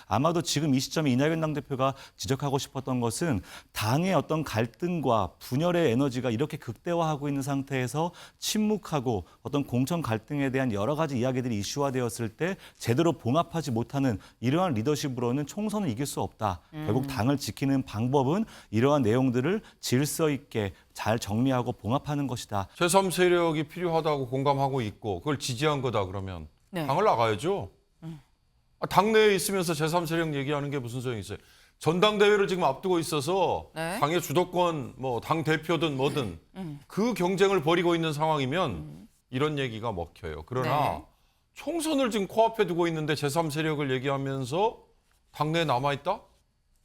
아마도 지금 이 시점에 이낙연 당대표가 지적하고 싶었던 것은 당의 어떤 갈등과 분열의 에너지가 이렇게 극대화하고 있는 상태에서 침묵하고 어떤 공천 갈등에 대한 여러 가지 이야기들이 이슈화되었을 때 제대로 봉합하지 못하는 이러한 리더십으로는 총선을 이길 수 없다. 결국 당을 지키는 방법은 이러한 내용들을 질서 있게 잘 정리하고 봉합하는 것이다. 제3세력이 필요하다고 공감하고 있고 그걸 지지한 거다 그러면 네. 당을 나가야죠. 당내에 있으면서 제3세력 얘기하는 게 무슨 소용이 있어요. 전당대회를 지금 앞두고 있어서 네. 당의 주도권, 뭐 당 대표든 뭐든 그 경쟁을 벌이고 있는 상황이면 이런 얘기가 먹혀요. 그러나 네. 총선을 지금 코앞에 두고 있는데 제3세력을 얘기하면서 당내에 남아있다?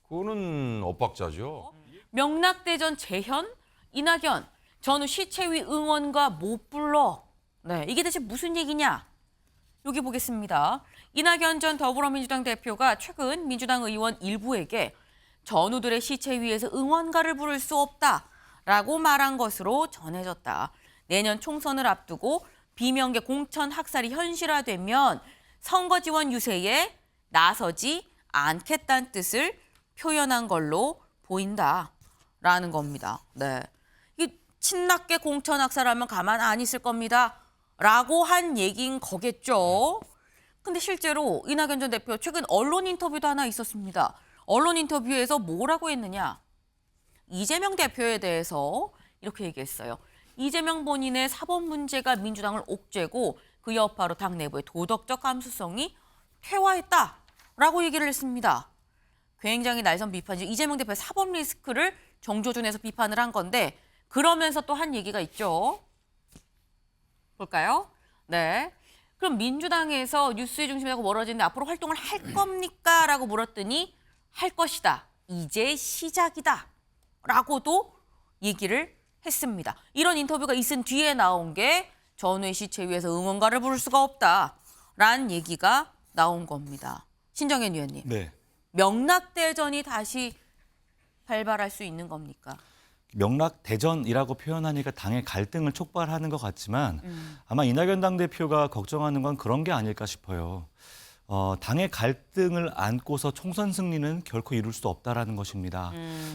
그거는 엇박자죠. 명락대전 재현, 이낙연, 전후 시체위 응원가 못 불러. 네, 이게 대체 무슨 얘기냐? 여기 보겠습니다. 이낙연 전 더불어민주당 대표가 최근 민주당 의원 일부에게 전우들의 시체위에서 응원가를 부를 수 없다라고 말한 것으로 전해졌다. 내년 총선을 앞두고 비명계 공천 학살이 현실화되면 선거 지원 유세에 나서지 않겠다는 뜻을 표현한 걸로 보인다라는 겁니다. 네, 이 친낙계 공천 학살하면 가만 안 있을 겁니다라고 한 얘기인 거겠죠. 근데 실제로 이낙연 전 대표 최근 언론 인터뷰도 하나 있었습니다. 언론 인터뷰에서 뭐라고 했느냐? 이재명 대표에 대해서 이렇게 얘기했어요. 이재명 본인의 사법 문제가 민주당을 옥죄고 그 여파로 당 내부의 도덕적 감수성이 퇴화했다라고 얘기를 했습니다. 굉장히 날선 비판이죠. 이재명 대표의 사법 리스크를 정조준에서 비판을 한 건데 그러면서 또 한 얘기가 있죠. 볼까요? 네. 그럼 민주당에서 뉴스의 중심이라고 멀어지는데 앞으로 활동을 할 겁니까? 라고 물었더니 할 것이다. 이제 시작이다. 라고도 얘기를 했습니다. 이런 인터뷰가 있은 뒤에 나온 게 전우의 시체위에서 응원가를 부를 수가 없다라는 얘기가 나온 겁니다. 신정현 위원님. 네. 명락대전이 다시 발발할 수 있는 겁니까? 명락대전이라고 표현하니까 당의 갈등을 촉발하는 것 같지만 아마 이낙연 당대표가 걱정하는 건 그런 게 아닐까 싶어요. 당의 갈등을 안고서 총선 승리는 결코 이룰 수 없다라는 것입니다.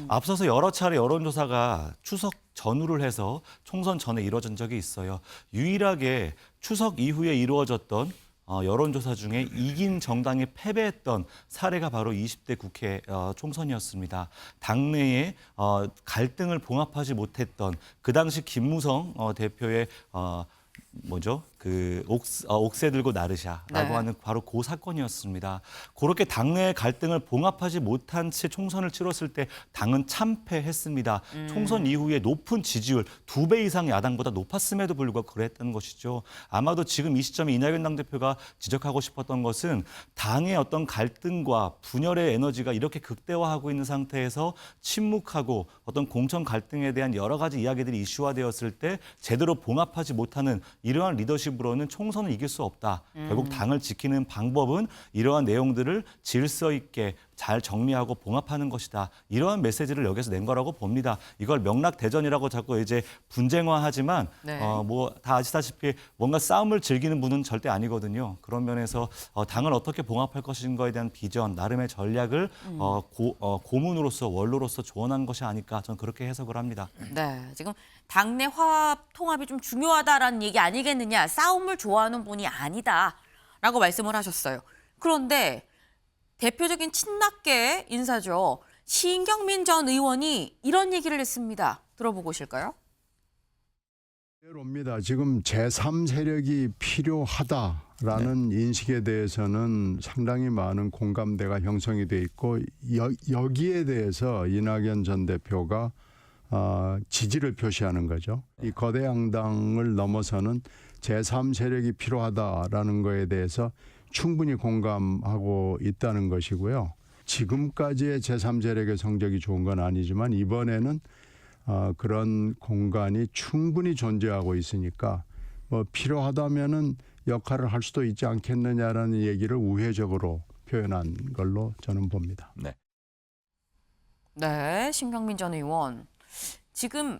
앞서서 여러 차례 여론조사가 추석 전후를 해서 총선 전에 이루어진 적이 있어요. 유일하게 추석 이후에 이루어졌던 여론조사 중에 이긴 정당이 패배했던 사례가 바로 20대 국회 총선이었습니다. 당내에 갈등을 봉합하지 못했던 그 당시 김무성 대표의 옥새 들고 나르샤라고 네. 하는 바로 그 사건이었습니다. 그렇게 당내의 갈등을 봉합하지 못한 채 총선을 치렀을 때 당은 참패했습니다. 총선 이후에 높은 지지율 2배 이상 야당보다 높았음에도 불구하고 그랬던 것이죠. 아마도 지금 이 시점에 이낙연 당대표가 지적하고 싶었던 것은 당의 어떤 갈등과 분열의 에너지가 이렇게 극대화하고 있는 상태에서 침묵하고 어떤 공천 갈등에 대한 여러 가지 이야기들이 이슈화되었을 때 제대로 봉합하지 못하는 이러한 리더십으로는 총선을 이길 수 없다. 결국 당을 지키는 방법은 이러한 내용들을 질서 있게 잘 정리하고 봉합하는 것이다. 이러한 메시지를 여기서 낸 거라고 봅니다. 이걸 명락대전이라고 자꾸 이제 분쟁화하지만 네. 다 아시다시피 뭔가 싸움을 즐기는 분은 절대 아니거든요. 그런 면에서 당을 어떻게 봉합할 것인가에 대한 비전, 나름의 전략을 고문으로서 원로로서 조언한 것이 아닐까 저는 그렇게 해석을 합니다. 네, 지금 당내 화합, 통합이 좀 중요하다라는 얘기 아니겠느냐. 싸움을 좋아하는 분이 아니다라고 말씀을 하셨어요. 그런데 대표적인 친낙계 인사죠. 신경민 전 의원이 이런 얘기를 했습니다. 들어보고 오실까요? 그대로입니다. 지금 제3세력이 필요하다라는 인식에 대해서는 상당히 많은 공감대가 형성이 돼 있고 여기에 대해서 이낙연 전 대표가 지지를 표시하는 거죠. 이 거대 양당을 넘어서는 제3세력이 필요하다라는 거에 대해서 충분히 공감하고 있다는 것이고요. 지금까지의 제3세력의 성적이 좋은 건 아니지만 이번에는 그런 공간이 충분히 존재하고 있으니까 필요하다면은 역할을 할 수도 있지 않겠느냐라는 얘기를 우회적으로 표현한 걸로 저는 봅니다. 네. 네, 신경민 전 의원. 지금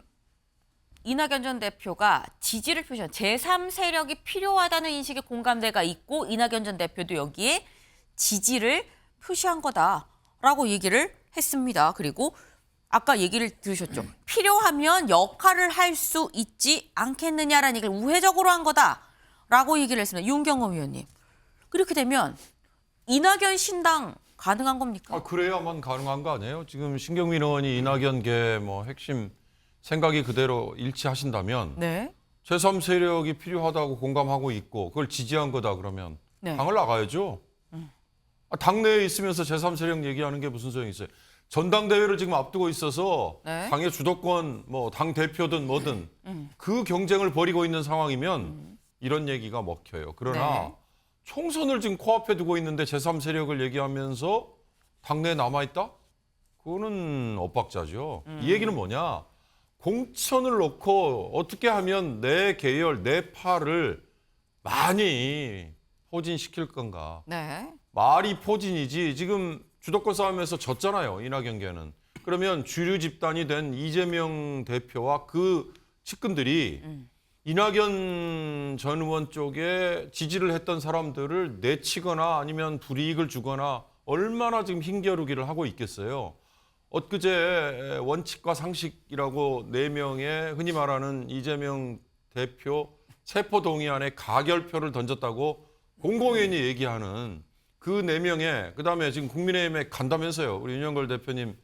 이낙연 전 대표가 지지를 표시한 제3세력이 필요하다는 인식의 공감대가 있고 이낙연 전 대표도 여기에 지지를 표시한 거다라고 얘기를 했습니다. 그리고 아까 얘기를 들으셨죠. 필요하면 역할을 할 수 있지 않겠느냐라는 얘기를 우회적으로 한 거다라고 얘기를 했습니다. 윤경호 의원님. 그렇게 되면 이낙연 신당 가능한 겁니까? 그래야만 가능한 거 아니에요? 지금 신경민 의원이 이낙연계 뭐 핵심 생각이 그대로 일치하신다면 네. 제3세력이 필요하다고 공감하고 있고 그걸 지지한 거다 그러면 네. 당을 나가야죠. 당내에 있으면서 제3세력 얘기하는 게 무슨 소용이 있어요? 전당대회를 지금 앞두고 있어서 네. 당의 주도권, 뭐 당 대표든 뭐든 그 경쟁을 벌이고 있는 상황이면 이런 얘기가 먹혀요. 그러나 네. 총선을 지금 코앞에 두고 있는데 제3세력을 얘기하면서 당내에 남아있다? 그거는 엇박자죠. 이 얘기는 뭐냐? 공천을 놓고 어떻게 하면 내 계열, 내 파를 많이 포진시킬 건가? 네. 말이 포진이지 지금 주도권 싸움에서 졌잖아요. 이낙연계는. 그러면 주류 집단이 된 이재명 대표와 그 측근들이 이낙연 전 의원 쪽에 지지를 했던 사람들을 내치거나 아니면 불이익을 주거나 얼마나 지금 힘겨루기를 하고 있겠어요. 엊그제 원칙과 상식이라고 4명의 흔히 말하는 이재명 대표 체포동의안에 가결표를 던졌다고 공공연히 얘기하는 그 4명에 그다음에 지금 국민의힘에 간다면서요. 우리 윤영걸 대표님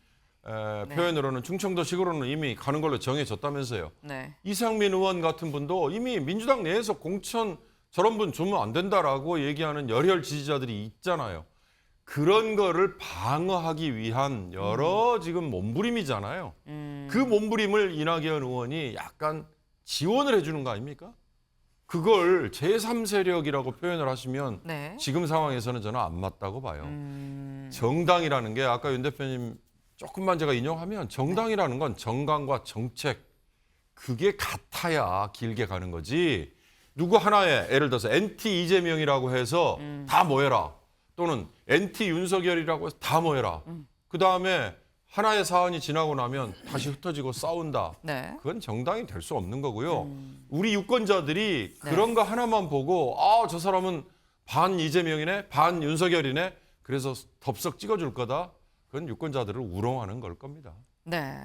표현으로는 충청도 시골로는 이미 가는 걸로 정해졌다면서요. 네. 이상민 의원 같은 분도 이미 민주당 내에서 공천 저런 분 주면 안 된다라고 얘기하는 열혈 지지자들이 있잖아요. 그런 거를 방어하기 위한 여러 지금 몸부림이잖아요. 그 몸부림을 이낙연 의원이 약간 지원을 해주는 거 아닙니까? 그걸 제3세력이라고 표현을 하시면 네. 지금 상황에서는 저는 안 맞다고 봐요. 정당이라는 게 아까 윤 대표님 조금만 제가 인용하면 정당이라는 건 정강과 정책 그게 같아야 길게 가는 거지. 누구 하나에 예를 들어서 NT 이재명이라고 해서 다 모여라. 또는 NT 윤석열이라고 해서 다 모여라. 그다음에 하나의 사안이 지나고 나면 다시 흩어지고 싸운다. 네. 그건 정당이 될 수 없는 거고요. 우리 유권자들이 네. 그런 거 하나만 보고 저 사람은 반 이재명이네, 반 윤석열이네. 그래서 덥석 찍어줄 거다. 그건 유권자들을 우롱하는 걸 겁니다. 네.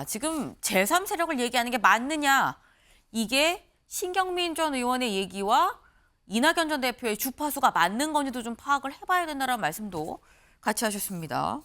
지금 제3세력을 얘기하는 게 맞느냐? 이게 신경민 전 의원의 얘기와 이낙연 전 대표의 주파수가 맞는 건지도 좀 파악을 해봐야 된다는 말씀도 같이 하셨습니다.